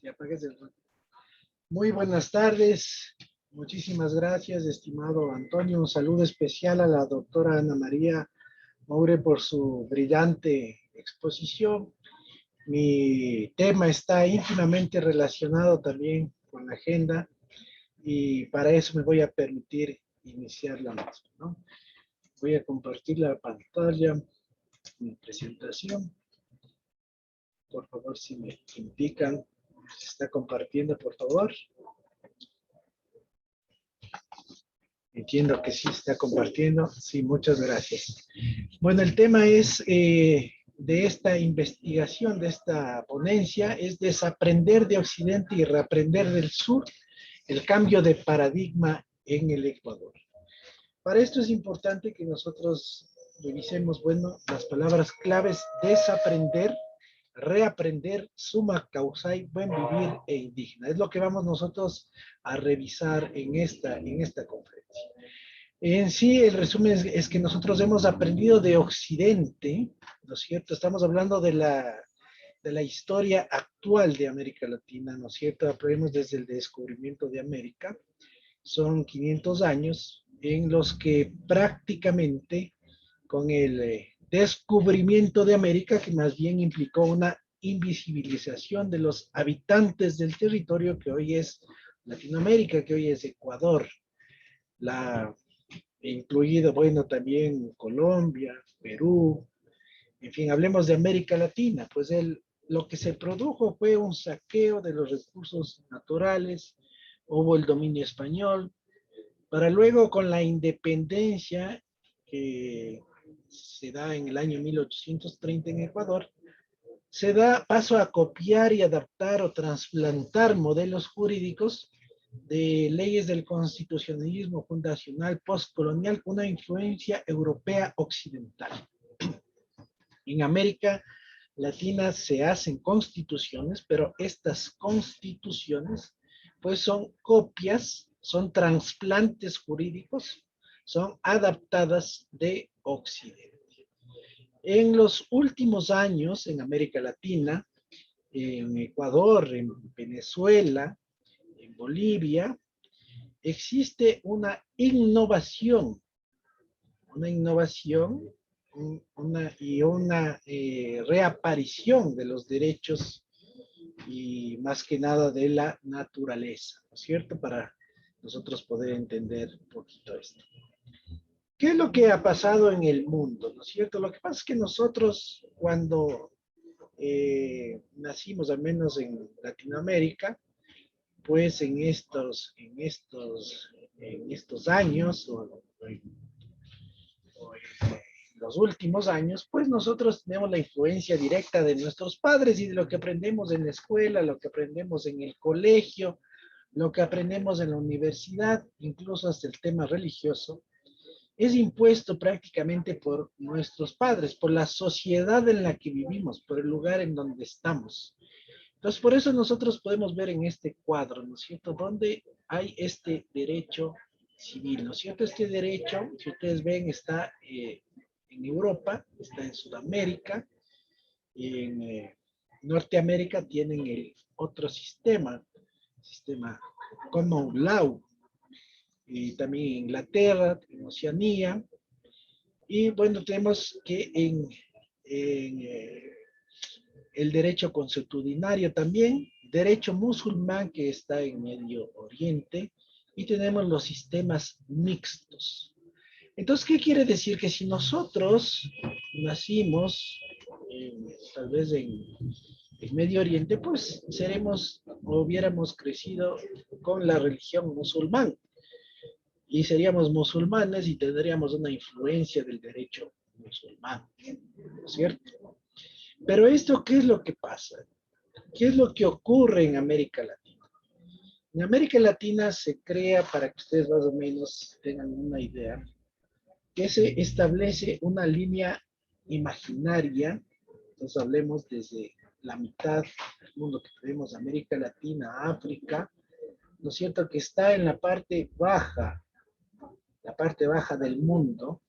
Ya apagues el... Muy buenas tardes. Muchísimas gracias, estimado Antonio. Un saludo especial a la doctora Ana María Moure por su brillante exposición. Mi tema está íntimamente relacionado también con la agenda y para eso me voy a permitir iniciar la misma, ¿no? Voy a compartir la pantalla, mi presentación. Por favor, si me indican, se está compartiendo, por favor. Entiendo que sí está compartiendo. Sí, muchas gracias. Bueno, el tema es de esta investigación, de esta ponencia, es desaprender de Occidente y reaprender del Sur, el cambio de paradigma en el Ecuador. Para esto es importante que nosotros revisemos, bueno, las palabras claves: desaprender, reaprender, suma causai, buen vivir e indígena. Es lo que vamos nosotros a revisar en esta conferencia. En sí, el resumen es que nosotros hemos aprendido de Occidente, ¿no es cierto? Estamos hablando de la historia actual de América Latina, ¿no es cierto? Aprendemos desde el descubrimiento de América. Son 500 años en los que prácticamente con el descubrimiento de América, que más bien implicó una invisibilización de los habitantes del territorio que hoy es Latinoamérica, que hoy es Ecuador, la incluido, bueno, también Colombia, Perú, en fin, hablemos de América Latina, pues lo que se produjo fue un saqueo de los recursos naturales, hubo el dominio español, para luego con la independencia que se da en el año 1830 en Ecuador, se da paso a copiar y adaptar o trasplantar modelos jurídicos de leyes del constitucionalismo fundacional postcolonial, una influencia europea occidental. En América Latina se hacen constituciones, pero estas constituciones pues son copias, son trasplantes jurídicos, son adaptadas de Occidente. En los últimos años en América Latina, en Ecuador, en Venezuela, en Bolivia, existe una innovación una reaparición de los derechos y más que nada de la naturaleza, ¿no es cierto? Para nosotros poder entender un poquito esto. ¿Qué es lo que ha pasado en el mundo, no es cierto? Lo que pasa es que nosotros cuando nacimos, al menos en Latinoamérica, pues en estos años o en los últimos años, pues nosotros tenemos la influencia directa de nuestros padres y de lo que aprendemos en la escuela, lo que aprendemos en el colegio, lo que aprendemos en la universidad, incluso hasta el tema religioso, es impuesto prácticamente por nuestros padres, por la sociedad en la que vivimos, por el lugar en donde estamos. Entonces, por eso nosotros podemos ver en este cuadro, ¿no es cierto?, donde hay este derecho civil, ¿no es cierto? Este derecho, si ustedes ven, está en Europa, está en Sudamérica, en Norteamérica tienen el otro sistema Common Law, y también en Inglaterra, en Oceanía, y bueno, tenemos que en el derecho consuetudinario también, derecho musulmán que está en Medio Oriente, y tenemos los sistemas mixtos. Entonces, ¿qué quiere decir? Que si nosotros nacimos tal vez en Medio Oriente, pues seremos o hubiéramos crecido con la religión musulmán y seríamos musulmanes y tendríamos una influencia del derecho musulmán, ¿no es cierto? Pero esto, ¿qué es lo que pasa? ¿Qué es lo que ocurre en América Latina? En América Latina se crea, para que ustedes más o menos tengan una idea, que se establece una línea imaginaria. Entonces hablemos desde la mitad del mundo que tenemos, América Latina, África, ¿no es cierto?, que está en la parte baja del mundo,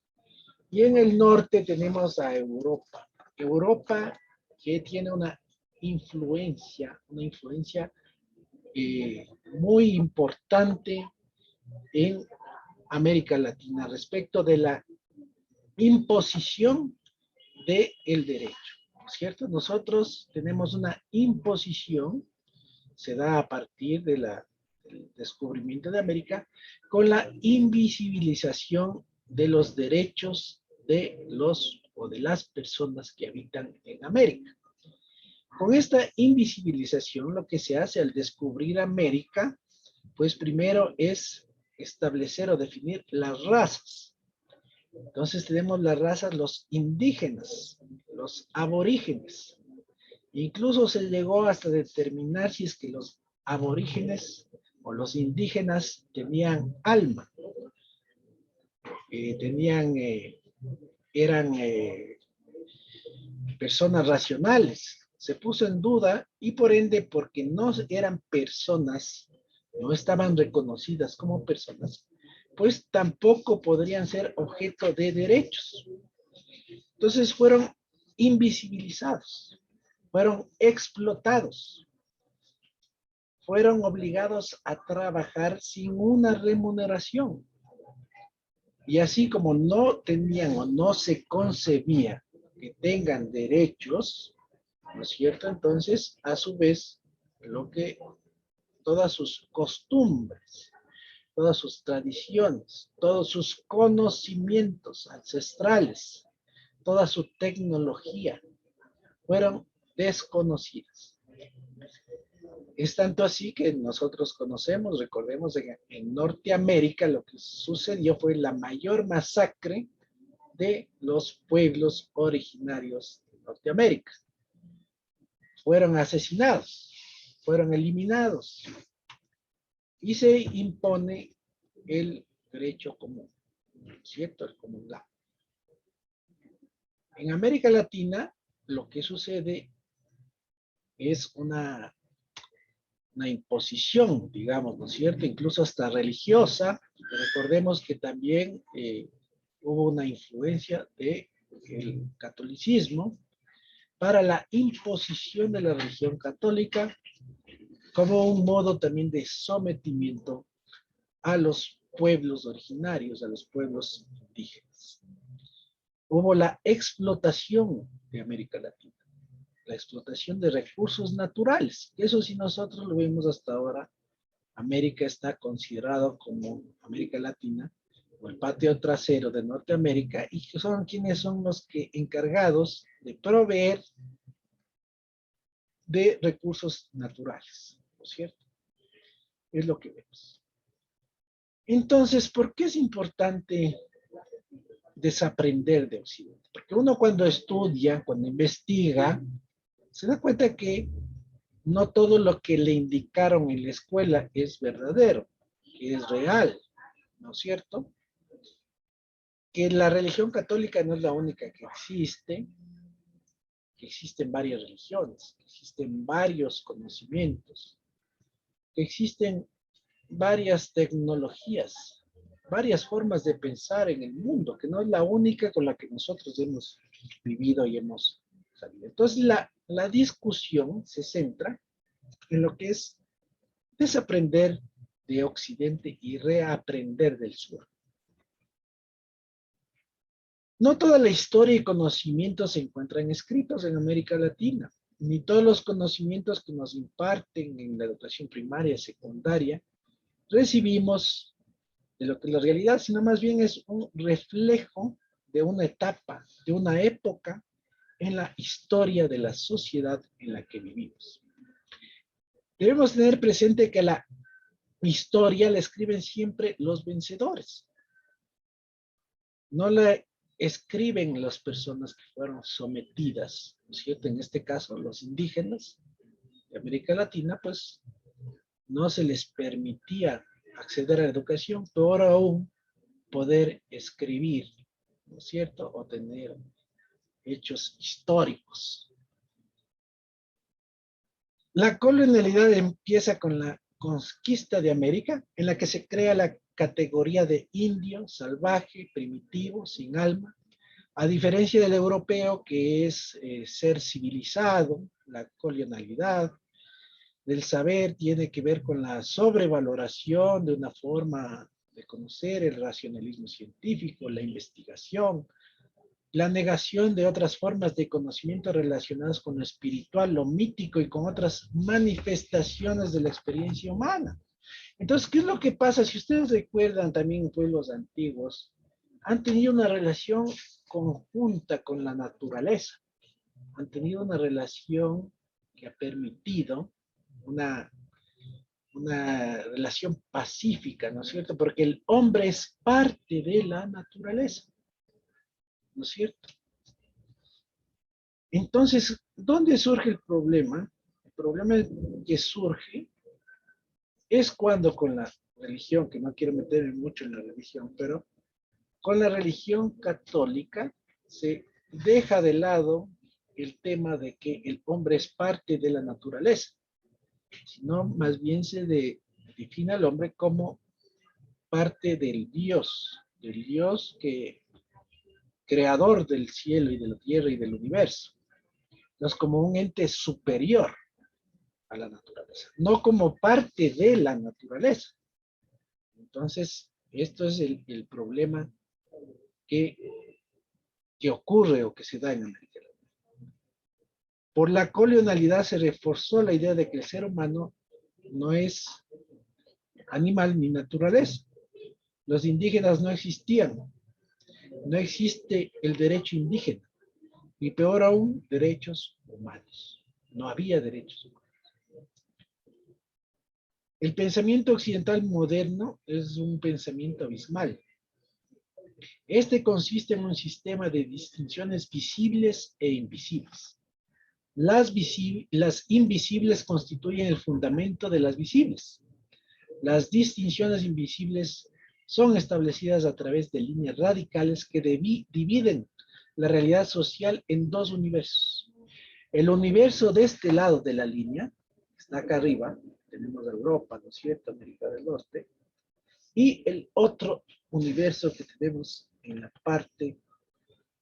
y en el norte tenemos a Europa. Europa que tiene una influencia muy importante en América Latina respecto de la imposición del derecho, ¿cierto? Nosotros tenemos una imposición, se da a partir del descubrimiento de América, con la invisibilización de los derechos de los o de las personas que habitan en América. Con esta invisibilización, lo que se hace al descubrir América, pues primero es establecer o definir las razas. Entonces tenemos las razas, los indígenas, los aborígenes. Incluso se llegó hasta determinar si es que los aborígenes o los indígenas tenían alma, tenían, eran personas racionales. Se puso en duda y por ende, porque no eran personas, no estaban reconocidas como personas, pues tampoco podrían ser objeto de derechos. Entonces fueron invisibilizados, fueron explotados, fueron obligados a trabajar sin una remuneración. Y así como no tenían o no se concebía que tengan derechos, ¿no es cierto? Entonces, a su vez, lo que todas sus costumbres, todas sus tradiciones, todos sus conocimientos ancestrales, toda su tecnología fueron desconocidas. Es tanto así que nosotros conocemos, recordemos, en Norteamérica lo que sucedió fue la mayor masacre de los pueblos originarios de Norteamérica. Fueron asesinados, fueron eliminados y se impone el derecho común, ¿cierto? El común law. En América Latina lo que sucede es una imposición, digamos, ¿no es cierto? Incluso hasta religiosa. Recordemos que también hubo una influencia del catolicismo para la imposición de la religión católica como un modo también de sometimiento a los pueblos originarios, a los pueblos indígenas. Hubo la explotación de América Latina, la explotación de recursos naturales. Eso sí nosotros lo vemos hasta ahora. América está considerado como América Latina o el patio trasero de Norteamérica y que son quienes son los que encargados de proveer de recursos naturales, ¿no es cierto? Es lo que vemos. Entonces, ¿por qué es importante desaprender de Occidente? Porque uno cuando estudia, cuando investiga, se da cuenta que no todo lo que le indicaron en la escuela es verdadero, que es real, ¿no es cierto? Que la religión católica no es la única que existen varias religiones, que existen varios conocimientos, que existen varias tecnologías, varias formas de pensar en el mundo, que no es la única con la que nosotros hemos vivido y hemos salido. Entonces, la discusión se centra en lo que es desaprender de Occidente y reaprender del Sur. No toda la historia y conocimiento se encuentran escritos en América Latina, ni todos los conocimientos que nos imparten en la educación primaria y secundaria recibimos de lo que la realidad, sino más bien es un reflejo de una etapa, de una época en la historia de la sociedad en la que vivimos. Debemos tener presente que la historia la escriben siempre los vencedores. No la escriben las personas que fueron sometidas, ¿no es cierto? En este caso, los indígenas de América Latina, pues no se les permitía acceder a la educación, peor aún poder escribir, ¿no es cierto? O tener hechos históricos. La colonialidad empieza con la conquista de América, en la que se crea la categoría de indio, salvaje, primitivo, sin alma, a diferencia del europeo, que es ser civilizado, la colonialidad, del saber tiene que ver con la sobrevaloración de una forma de conocer, el racionalismo científico, la investigación, la negación de otras formas de conocimiento relacionadas con lo espiritual, lo mítico y con otras manifestaciones de la experiencia humana. Entonces, ¿qué es lo que pasa? Si ustedes recuerdan también en pueblos antiguos, han tenido una relación conjunta con la naturaleza, han tenido una relación que ha permitido una, una relación pacífica, ¿no es cierto? Porque el hombre es parte de la naturaleza, ¿no es cierto? Entonces, ¿dónde surge el problema? El problema que surge es cuando con la religión, que no quiero meterme mucho en la religión, pero con la religión católica se deja de lado el tema de que el hombre es parte de la naturaleza, sino más bien se define al hombre como parte del Dios que creador del cielo y de la tierra y del universo. Entonces, como un ente superior a la naturaleza, no como parte de la naturaleza. Entonces, esto es el problema que, que ocurre o que se da en América Latina. Por la colonialidad se reforzó la idea de que el ser humano no es animal ni naturaleza. Los indígenas no existían. No existe el derecho indígena, y peor aún, derechos humanos. No había derechos humanos. El pensamiento occidental moderno es un pensamiento abismal. Este consiste en un sistema de distinciones visibles e invisibles. Las invisibles constituyen el fundamento de las visibles. Las distinciones invisibles son establecidas a través de líneas radicales que dividen la realidad social en dos universos. El universo de este lado de la línea, está acá arriba, tenemos Europa, ¿no es cierto?, América del Norte, y el otro universo que tenemos en la parte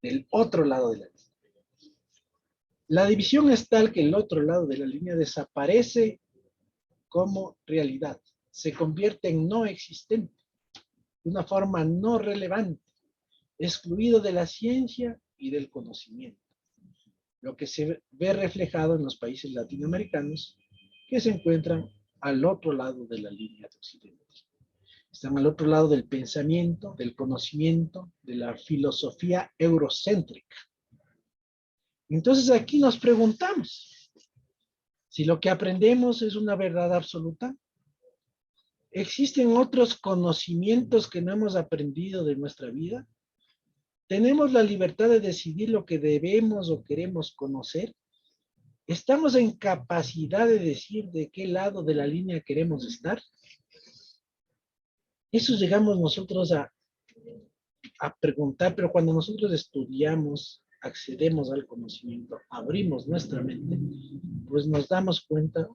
del otro lado de la línea. La división es tal que el otro lado de la línea desaparece como realidad, se convierte en no existente, de una forma no relevante, excluido de la ciencia y del conocimiento, lo que se ve reflejado en los países latinoamericanos que se encuentran al otro lado de la línea de Occidente. Están al otro lado del pensamiento, del conocimiento, de la filosofía eurocéntrica. Entonces aquí nos preguntamos si lo que aprendemos es una verdad absoluta. ¿Existen otros conocimientos que no hemos aprendido de nuestra vida? ¿Tenemos la libertad de decidir lo que debemos o queremos conocer? ¿Estamos en capacidad de decir de qué lado de la línea queremos estar? Eso llegamos nosotros a preguntar, pero cuando nosotros estudiamos, accedemos al conocimiento, abrimos nuestra mente, pues nos damos cuenta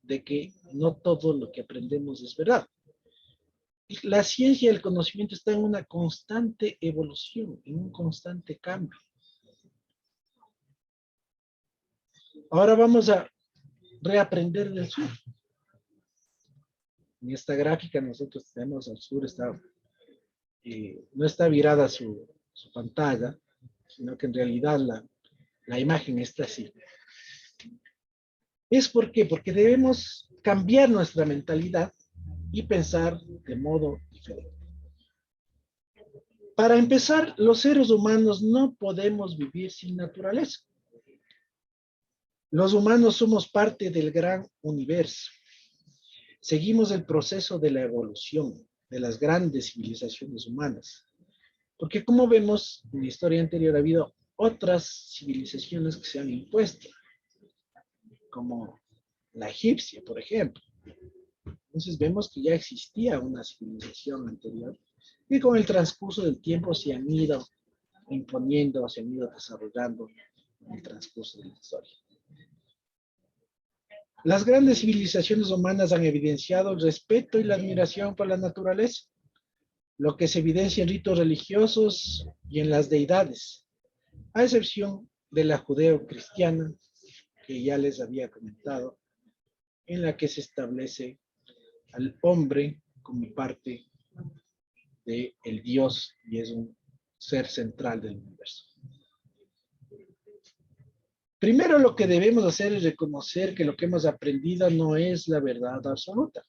de que no todo lo que aprendemos es verdad. La ciencia y el conocimiento están en una constante evolución, en un constante cambio. Ahora vamos a reaprender del sur. En esta gráfica nosotros tenemos al sur, no está virada su pantalla, sino que en realidad la imagen está así. ¿Es por qué? Porque debemos cambiar nuestra mentalidad y pensar de modo diferente. Para empezar, los seres humanos no podemos vivir sin naturaleza. Los humanos somos parte del gran universo. Seguimos el proceso de la evolución de las grandes civilizaciones humanas. Porque como vemos, en la historia anterior ha habido otras civilizaciones que se han impuesto, como la egipcia, por ejemplo. Entonces vemos que ya existía una civilización anterior y con el transcurso del tiempo se han ido imponiendo, se han ido desarrollando en el transcurso de la historia. Las grandes civilizaciones humanas han evidenciado el respeto y la admiración por la naturaleza, lo que se evidencia en ritos religiosos y en las deidades, a excepción de la judeo-cristiana, que ya les había comentado, en la que se establece al hombre como parte del Dios y es un ser central del universo. Primero lo que debemos hacer es reconocer que lo que hemos aprendido no es la verdad absoluta.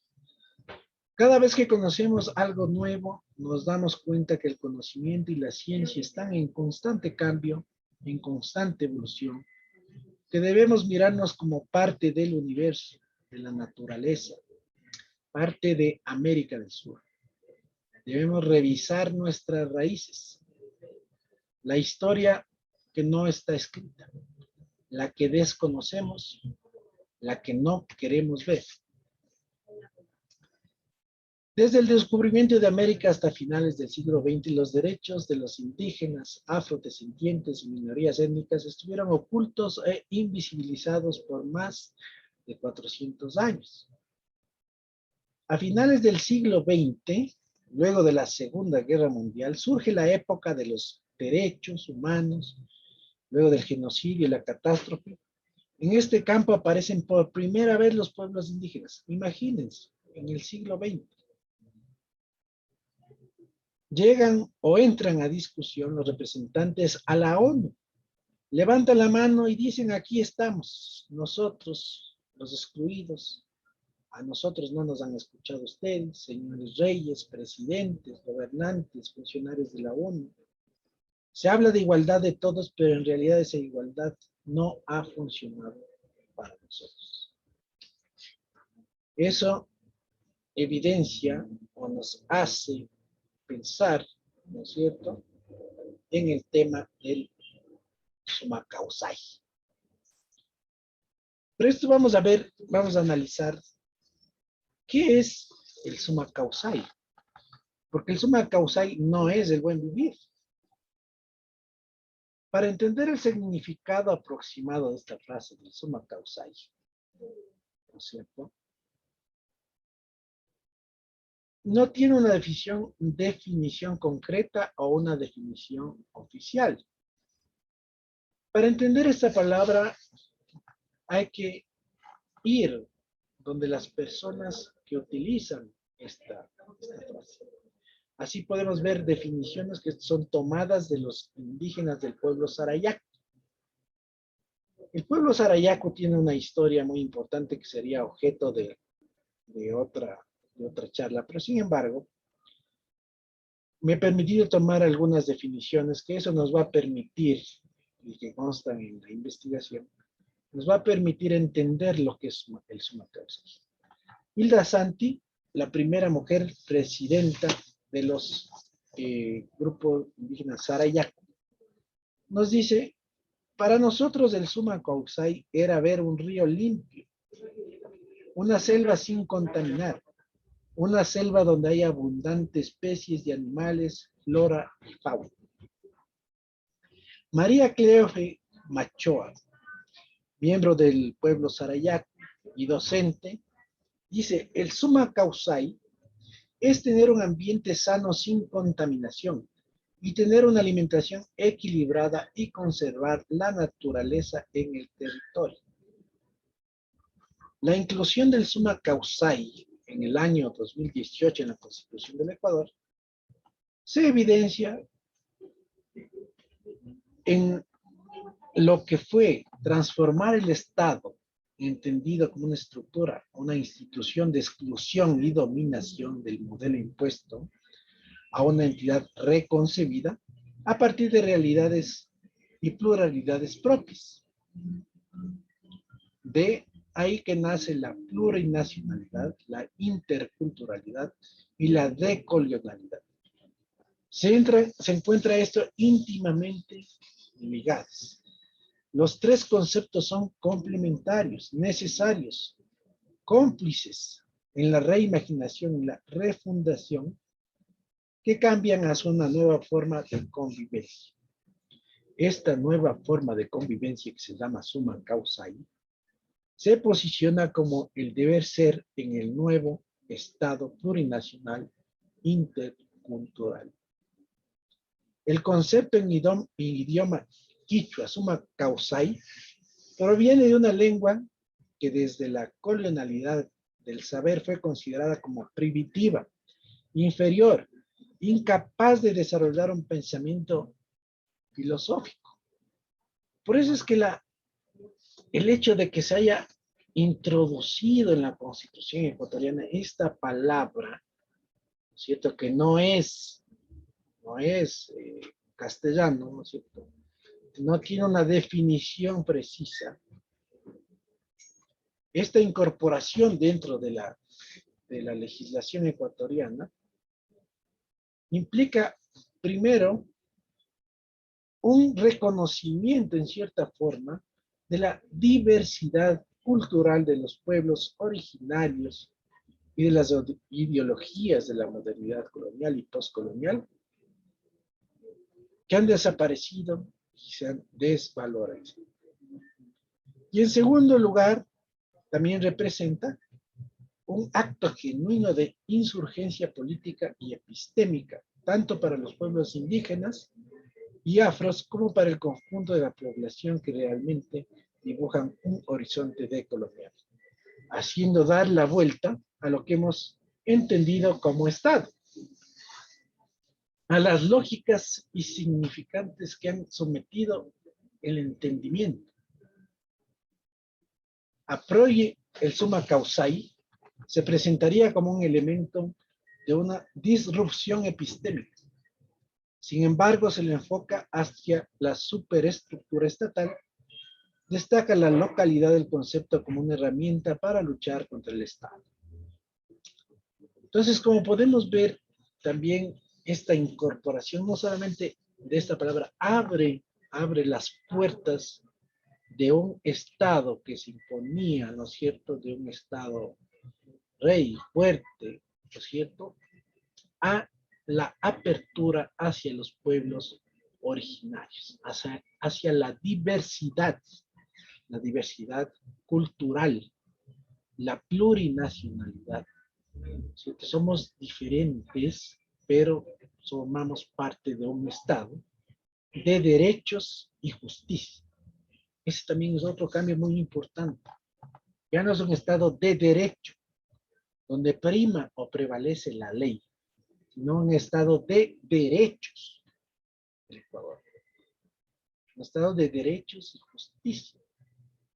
Cada vez que conocemos algo nuevo, nos damos cuenta que el conocimiento y la ciencia están en constante cambio, en constante evolución, que debemos mirarnos como parte del universo, de la naturaleza, parte de América del Sur. Debemos revisar nuestras raíces, la historia que no está escrita, la que desconocemos, la que no queremos ver. Desde el descubrimiento de América hasta finales del siglo XX, los derechos de los indígenas, afrodescendientes y minorías étnicas estuvieron ocultos e invisibilizados por más de 400 años. A finales del siglo XX, luego de la Segunda Guerra Mundial, surge la época de los derechos humanos, luego del genocidio y la catástrofe. En este campo aparecen por primera vez los pueblos indígenas. Imagínense, en el siglo XX. Llegan o entran a discusión los representantes a la ONU. Levantan la mano y dicen, aquí estamos, nosotros, los excluidos. A nosotros no nos han escuchado ustedes, señores reyes, presidentes, gobernantes, funcionarios de la ONU. Se habla de igualdad de todos, pero en realidad esa igualdad no ha funcionado para nosotros. Eso evidencia o nos hace pensar, ¿no es cierto?, en el tema del summa causai. Pero esto vamos a ver, vamos a analizar qué es el summa causai. Porque el summa causai no es el buen vivir. Para entender el significado aproximado de esta frase del summa causai, ¿no es cierto?, no tiene una definición concreta o una definición oficial. Para entender esta palabra hay que ir donde las personas que utilizan esta frase. Así podemos ver definiciones que son tomadas de los indígenas del pueblo Sarayaco. El pueblo Sarayaco tiene una historia muy importante que sería objeto de otra charla, pero sin embargo, me he permitido tomar algunas definiciones que eso nos va a permitir, y que constan en la investigación, nos va a permitir entender lo que es el summa causai. Hilda Santi, la primera mujer presidenta de los grupos indígenas Sarayaco, nos dice, para nosotros el summa causai era ver un río limpio, una selva sin contaminar, una selva donde hay abundantes especies de animales, flora y fauna. María Cleofe Machoa, miembro del pueblo Sarayaco y docente, dice, el summa causai es tener un ambiente sano sin contaminación y tener una alimentación equilibrada y conservar la naturaleza en el territorio. La inclusión del summa causai en el año 2018 en la Constitución del Ecuador se evidencia en lo que fue transformar el Estado, entendido como una estructura, una institución de exclusión y dominación del modelo impuesto, a una entidad reconcebida a partir de realidades y pluralidades propias. De ahí que nace la plurinacionalidad, la interculturalidad y la decolonialidad. Se encuentra esto íntimamente ligados. Los tres conceptos son complementarios, necesarios, cómplices en la reimaginación y la refundación que cambian hacia una nueva forma de convivencia. Esta nueva forma de convivencia que se llama summa causai se posiciona como el deber ser en el nuevo Estado plurinacional intercultural. El concepto en idioma quichua, summa causai, proviene de una lengua que desde la colonialidad del saber fue considerada como primitiva, inferior, incapaz de desarrollar un pensamiento filosófico. Por eso es que el hecho de que se haya introducido en la Constitución ecuatoriana esta palabra, ¿cierto? Que no es castellano, ¿no es cierto? No tiene una definición precisa. Esta incorporación dentro de la legislación ecuatoriana implica, primero, un reconocimiento en cierta forma de la diversidad cultural de los pueblos originarios y de las ideologías de la modernidad colonial y postcolonial que han desaparecido y se han desvalorado. Y en segundo lugar, también representa un acto genuino de insurgencia política y epistémica, tanto para los pueblos indígenas y afros como para el conjunto de la población que realmente dibujan un horizonte decolonial, haciendo dar la vuelta a lo que hemos entendido como Estado, a las lógicas y significantes que han sometido el entendimiento. A priori, el summa causai se presentaría como un elemento de una disrupción epistémica. Sin embargo, se le enfoca hacia la superestructura estatal. Destaca la localidad del concepto como una herramienta para luchar contra el Estado. Entonces, como podemos ver, también esta incorporación, no solamente de esta palabra, abre las puertas de un Estado que se imponía, ¿no es cierto?, de un Estado rey, fuerte, ¿no es cierto?, a la apertura hacia los pueblos originarios, hacia la diversidad cultural, la plurinacionalidad. ¿Sí? Que somos diferentes, pero formamos parte de un Estado de derechos y justicia. Ese también es otro cambio muy importante. Ya no es un Estado de derecho, donde prima o prevalece la ley, sino un Estado de derechos del Ecuador. Un Estado de derechos y justicia,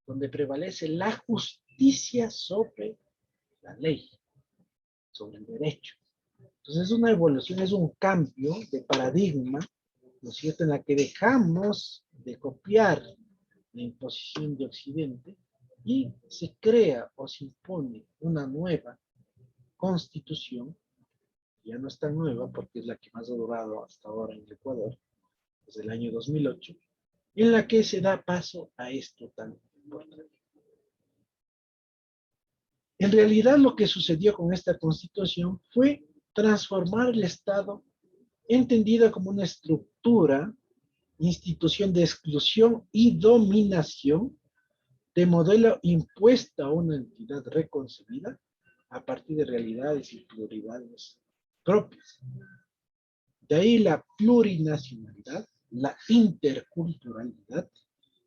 donde prevalece la justicia sobre la ley, sobre el derecho. Entonces es una evolución, es un cambio de paradigma, ¿no es cierto?, en la que dejamos de copiar la imposición de Occidente y se crea o se impone una nueva constitución, ya no es tan nueva porque es la que más ha durado hasta ahora en el Ecuador, desde el año 2008, en la que se da paso a esto tan importante. En realidad lo que sucedió con esta constitución fue transformar el Estado entendido como una estructura, institución de exclusión y dominación, de modelo impuesta a una entidad reconcebida a partir de realidades y pluralidades propias. De ahí la plurinacionalidad, la interculturalidad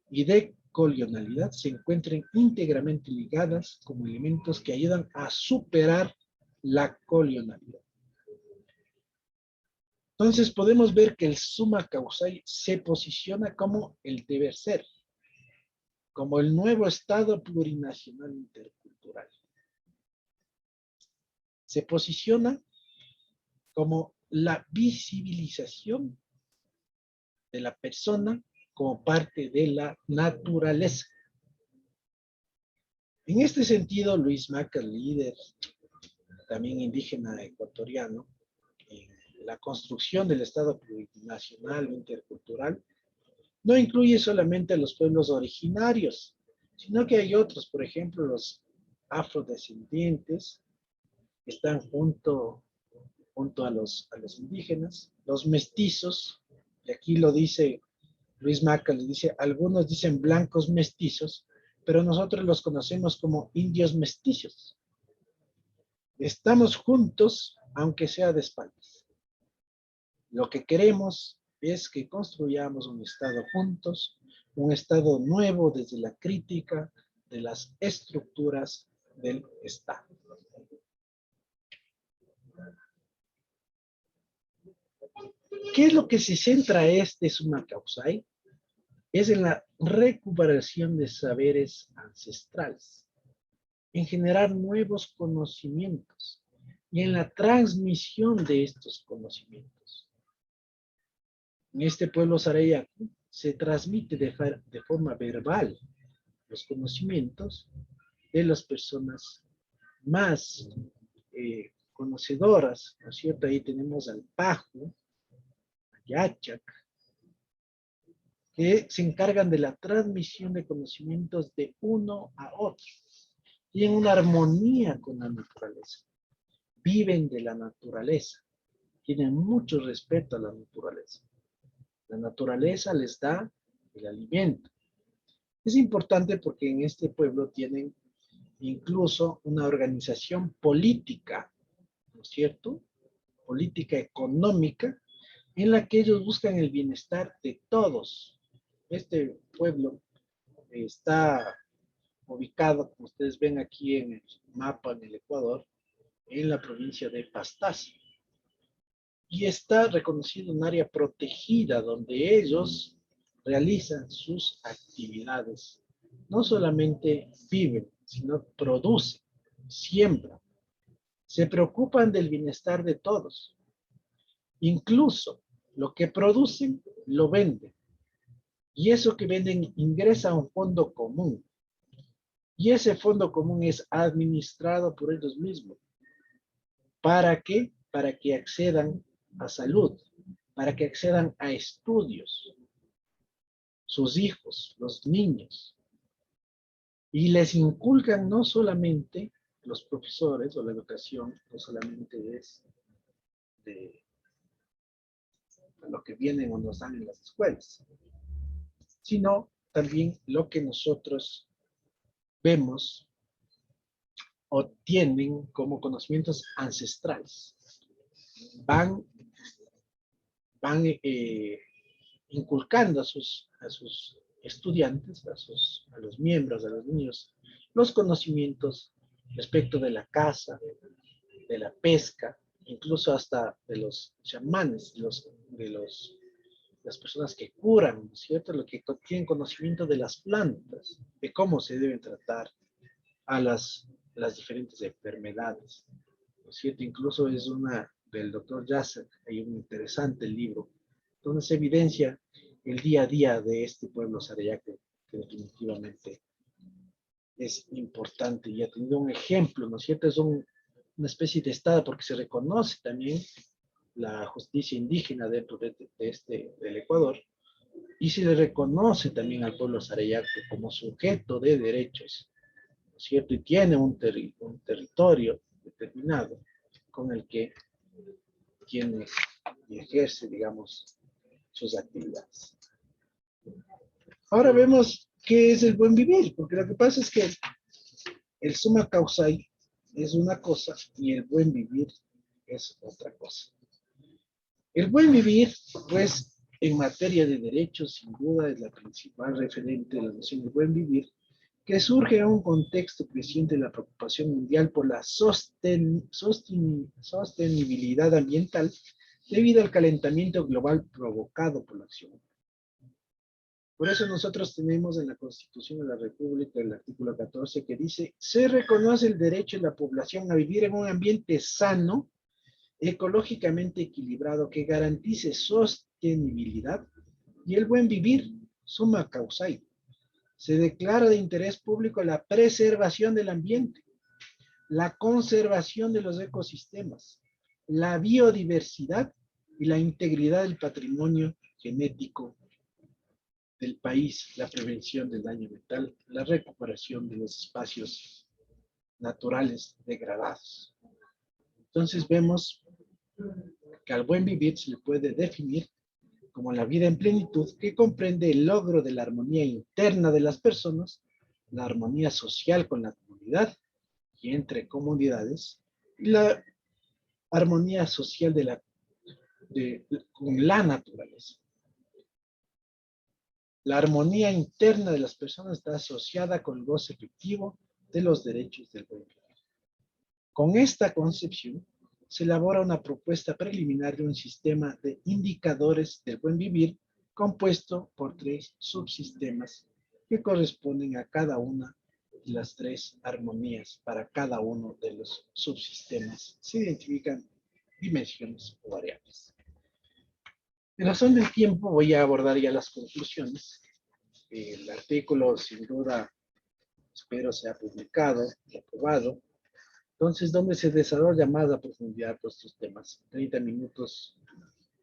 y decolonialidad se encuentran íntegramente ligadas como elementos que ayudan a superar la colonialidad. Entonces podemos ver que el summa causai se posiciona como el deber ser, como el nuevo Estado plurinacional intercultural. Se posiciona como la visibilización de la persona como parte de la naturaleza. En este sentido, Luis Maca, líder también indígena ecuatoriano, en la construcción del Estado plurinacional o intercultural, no incluye solamente a los pueblos originarios, sino que hay otros, por ejemplo, los afrodescendientes, que están junto a los indígenas, los mestizos, y aquí lo dice Luis Maca, le dice, algunos dicen blancos mestizos, pero nosotros los conocemos como indios mestizos. Estamos juntos, aunque sea de espaldas. Lo que queremos es que construyamos un Estado juntos, un Estado nuevo desde la crítica, de las estructuras del Estado. ¿Qué es lo que se centra este Summa Causae? Es en la recuperación de saberes ancestrales, en generar nuevos conocimientos y en la transmisión de estos conocimientos. En este pueblo Sarayaku se transmite de forma verbal los conocimientos de las personas más conocedoras, ¿no es cierto? Ahí tenemos al Paju, a Yachac, que se encargan de la transmisión de conocimientos de uno a otro y en una armonía con la naturaleza. Viven de la naturaleza, tienen mucho respeto a la naturaleza. La naturaleza les da el alimento. Es importante porque en este pueblo tienen incluso una organización política, ¿no es cierto? Política económica, en la que ellos buscan el bienestar de todos. Este pueblo está ubicado, como ustedes ven aquí en el mapa en el Ecuador, en la provincia de Pastaza. Y está reconocido un área protegida donde ellos realizan sus actividades. No solamente viven, sino producen, siembran. Se preocupan del bienestar de todos. Incluso lo que producen, lo venden. Y eso que venden ingresa a un fondo común. Y ese fondo común es administrado por ellos mismos. ¿Para qué? Para que accedan a salud, para que accedan a estudios, sus hijos, los niños. Y les inculcan no solamente los profesores o la educación, no solamente es de lo que vienen o nos dan en las escuelas, sino también lo que nosotros vemos o tienen como conocimientos ancestrales. Van inculcando a sus estudiantes, a los miembros, a los niños, los conocimientos respecto de la caza, de la pesca, incluso hasta de los chamanes, las personas que curan, ¿no es cierto? Lo que tienen conocimiento de las plantas, de cómo se deben tratar a las diferentes enfermedades, ¿no es cierto? Incluso es una del doctor Yasser, hay un interesante libro donde se evidencia el día a día de este pueblo Sarayaku, que definitivamente es importante y ha tenido un ejemplo, ¿no es cierto? Es una especie de estado porque se reconoce también la justicia indígena dentro del Ecuador y se le reconoce también al pueblo Sarayaku como sujeto de derechos, ¿no es cierto? Y tiene un territorio determinado con el que tiene y ejerce, digamos, sus actividades. Ahora vemos qué es el buen vivir, porque lo que pasa es que el summa causae es una cosa y el buen vivir es otra cosa. El buen vivir, pues, en materia de derechos, sin duda es la principal referente de la noción del buen vivir, que surge en un contexto creciente de la preocupación mundial por la sostenibilidad ambiental debido al calentamiento global provocado por la acción. Por eso nosotros tenemos en la Constitución de la República el artículo 14 que dice: se reconoce el derecho de la población a vivir en un ambiente sano, ecológicamente equilibrado, que garantice sostenibilidad y el buen vivir, summa causae. Se declara de interés público la preservación del ambiente, la conservación de los ecosistemas, la biodiversidad y la integridad del patrimonio genético del país, la prevención del daño ambiental, la recuperación de los espacios naturales degradados. Entonces vemos que al buen vivir se le puede definir como la vida en plenitud, que comprende el logro de la armonía interna de las personas, la armonía social con la comunidad y entre comunidades, y la armonía social con la naturaleza. La armonía interna de las personas está asociada con el goce efectivo de los derechos del buen vivir. Con esta concepción, se elabora una propuesta preliminar de un sistema de indicadores del buen vivir compuesto por 3 subsistemas que corresponden a cada una de las 3 armonías. Para cada uno de los subsistemas se identifican dimensiones o variables. En razón del tiempo voy a abordar ya las conclusiones. El artículo, sin duda, espero sea publicado y aprobado. Entonces, ¿dónde se desarrolla más a profundidad todos estos temas? 30 minutos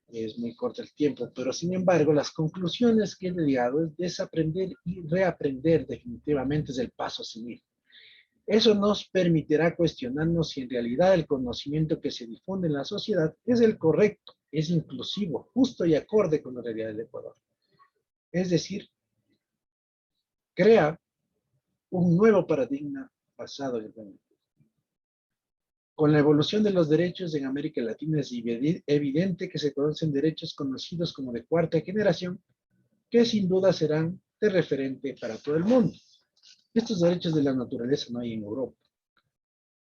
es muy corto el tiempo, pero sin embargo, las conclusiones que he llegado es desaprender y reaprender definitivamente es el paso a seguir. Eso nos permitirá cuestionarnos si en realidad el conocimiento que se difunde en la sociedad es el correcto, es inclusivo, justo y acorde con la realidad del Ecuador. Es decir, crea un nuevo paradigma basado en el buen vivir. Con la evolución de los derechos en América Latina es evidente que se conocen derechos conocidos como de cuarta generación, que sin duda serán de referente para todo el mundo. Estos derechos de la naturaleza no hay en Europa.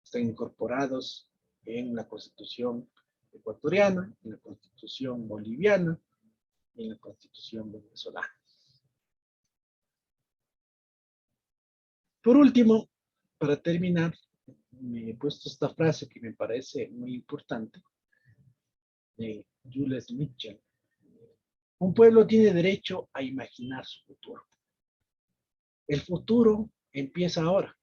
Están incorporados en la Constitución ecuatoriana, en la Constitución boliviana y en la Constitución venezolana. Por último, para terminar, me he puesto esta frase que me parece muy importante, de Jules Mitchell. Un pueblo tiene derecho a imaginar su futuro. El futuro empieza ahora.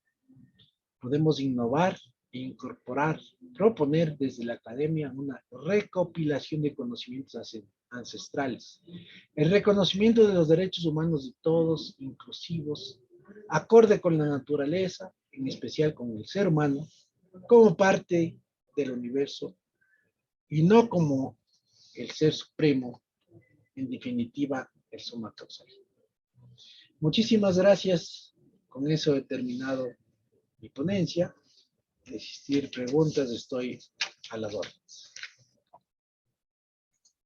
Podemos innovar e incorporar, proponer desde la academia una recopilación de conocimientos ancestrales, el reconocimiento de los derechos humanos de todos, inclusivos, acorde con la naturaleza, en especial con el ser humano, como parte del universo y no como el ser supremo, en definitiva, el suma causal. Muchísimas gracias. Con eso he terminado mi ponencia. De existir preguntas, estoy a las órdenes.